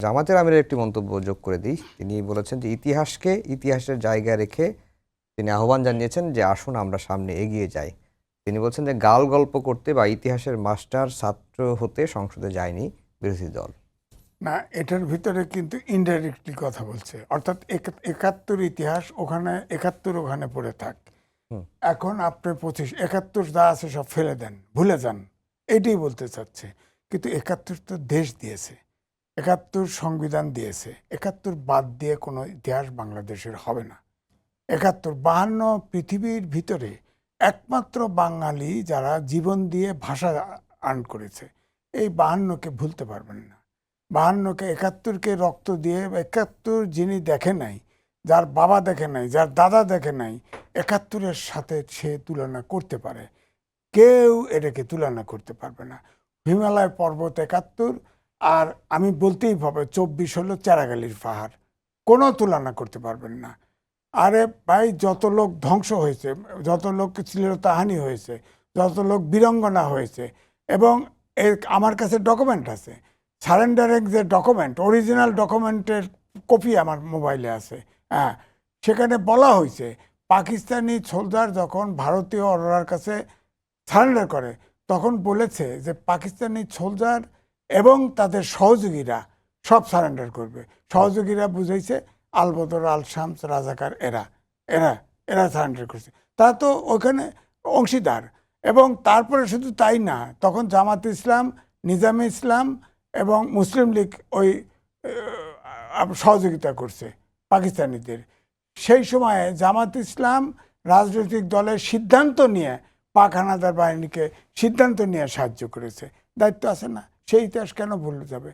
জামাতের আমিরের একটি মন্তব্য যোগ করে দিই। তিনি বলেছেন যে ইতিহাসকে ইতিহাসের জায়গায় রেখে তিনি আহ্বান জানিয়েছেন যে আসুন আমরা সামনে এগিয়ে যাই। তিনি বলছেন যে গাল গল্প করতে বা ইতিহাসের মাস্টার ছাত্র হতে সংসদে যায়নি বিরোধী দল। না, এটার ভিতরে কিন্তু ইনডাইরেক্টলি কথা বলছে, অর্থাৎ ৭১ ইতিহাস ওখানে ৭১ ওখানে পড়ে থাক। এখন আপনি ২৫ ৭১ যা আছে সব ফেলে দেন, ভুলে যান, এটাই বলতে চাচ্ছে। কিন্তু ৭১ তো দেশ দিয়েছে, ৭১ সংবিধান দিয়েছে, ৭১ বাদ দিয়ে কোনো ইতিহাস বাংলাদেশের হবে না। ৭১ ৫২ পৃথিবীর ভিতরে একমাত্র বাঙালি যারা জীবন দিয়ে ভাষা আর্ন করেছে, এই ৫২কে ভুলতে পারবেন না। ৫২কে ৭১কে রক্ত দিয়ে ৭১ যিনি দেখে নাই, যার বাবা দেখে নাই, যার দাদা দেখে নাই, ৭১-এর সাথে সে তুলনা করতে পারে। কেউ এটাকে তুলনা করতে পারবে না। হিমালয় পর্বত ৭১, আর আমি বলতেই হবে ২৪ হলো চেরাগালির পাহাড়, কোনো তুলনা করতে পারবেন না। আরে ভাই, যত লোক ধ্বংস হয়েছে, যত লোক শ্লীলতাহানি হয়েছে, যত লোক বীরঙ্গনা হয়েছে, এবং আমার কাছে ডকুমেন্ট আছে, সারেন্ডারিং যে ডকুমেন্ট, অরিজিনাল ডকুমেন্টের কপি আমার মোবাইলে আছে। হ্যাঁ, সেখানে বলা হয়েছে পাকিস্তানি সোলজার যখন ভারতীয় অরোরার কাছে সারেন্ডার করে, তখন বলেছে যে পাকিস্তানি সোলজার এবং তাদের সহযোগীরা সব সারেন্ডার করবে। সহযোগীরা বুঝাইছে আলবদর, আল শামস, রাজাকার, এরা এরা এরা সারেন্ডার করছে, তারা তো ওখানে অংশীদার। এবং তারপরে শুধু তাই না, তখন জামাত ইসলাম, নিজামে ইসলাম এবং মুসলিম লীগ ওই সহযোগিতা করছে পাকিস্তানিদের। সেই সময়ে জামাত ইসলাম রাজনৈতিক দলের সিদ্ধান্ত নিয়ে পাক হানাদার বাহিনীকে সিদ্ধান্ত নিয়ে সাহায্য করেছে। দায়িত্ব আছে না? সেই ইতিহাস কেন ভুলে যাবে?